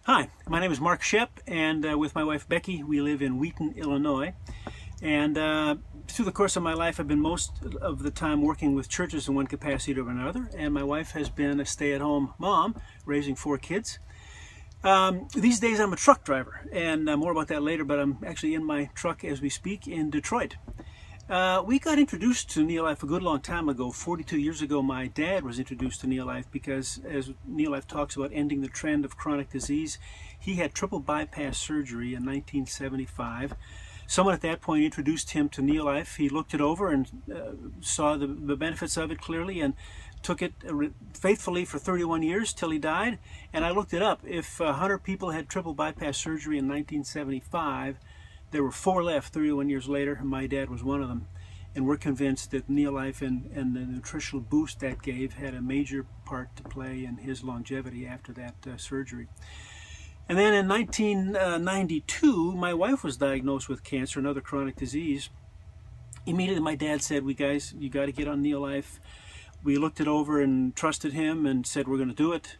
Hi, my name is Mark Schoepp, and with my wife Becky, we live in Wheaton, Illinois. And through the course of my life, I've been most of the time working with churches in one capacity or another, and my wife has been a stay-at-home mom, raising 4 kids. These days I'm a truck driver, and more about that later, but I'm actually in my truck as we speak in Detroit. We got introduced to NeoLife a good long time ago. 42 years ago, my dad was introduced to NeoLife because, as NeoLife talks about ending the trend of chronic disease, he had triple bypass surgery in 1975. Someone at that point introduced him to NeoLife. He looked it over and saw the benefits of it clearly and took it faithfully for 31 years till he died. And I looked it up. If 100 people had triple bypass surgery in 1975, there were 4 left 31 years later, and my dad was one of them. And we're convinced that NeoLife and the nutritional boost that gave had a major part to play in his longevity after that surgery. And then in 1992, my wife was diagnosed with cancer, another chronic disease. Immediately my dad said, you got to get on NeoLife. We looked it over and trusted him and said, we're going to do it.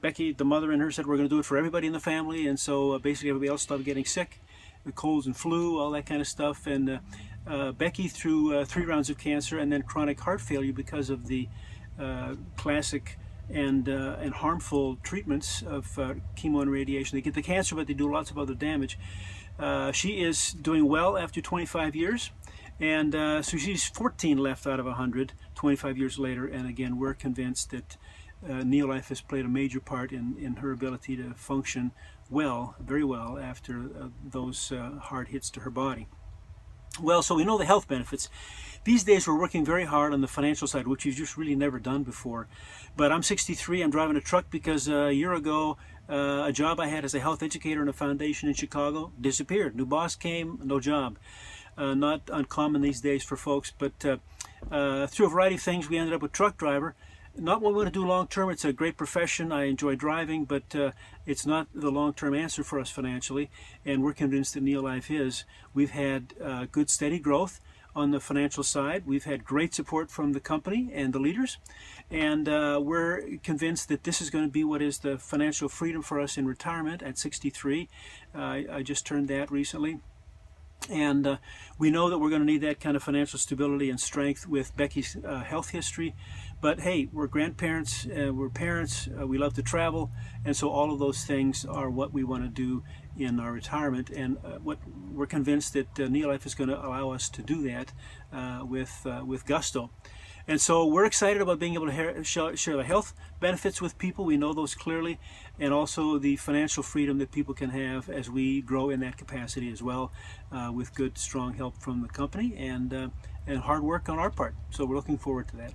Becky, the mother in her, said we're going to do it for everybody in the family, and so basically everybody else started getting sick, the colds and flu, all that kind of stuff. And Becky, through 3 rounds of cancer and then chronic heart failure because of the classic and harmful treatments of chemo and radiation. They get the cancer, but they do lots of other damage. She is doing well after 25 years, and so she's 14 left out of 100, 25 years later. And again, we're convinced that NeoLife has played a major part in her ability to function well, very well, after those hard hits to her body. Well, so we know the health benefits. These days we're working very hard on the financial side, which we've just really never done before. But I'm 63, I'm driving a truck because a year ago a job I had as a health educator in a foundation in Chicago disappeared. New boss came, no job. Not uncommon these days for folks, but through a variety of things we ended up with truck driver. Not what we want to do long term. It's a great profession. I enjoy driving, but it's not the long-term answer for us financially, and we're convinced that NeoLife is. We've had good steady growth on the financial side. We've had great support from the company and the leaders, and we're convinced that this is going to be what is the financial freedom for us in retirement at 63. I just turned that recently. And we know that we're going to need that kind of financial stability and strength with Becky's health history. But hey, we're grandparents, we're parents, we love to travel, and so all of those things are what we want to do in our retirement. And what we're convinced that NeoLife is going to allow us to do that with gusto. And so we're excited about being able to share the health benefits with people. We know those clearly, and also the financial freedom that people can have as we grow in that capacity as well, with good, strong help from the company and hard work on our part. So we're looking forward to that.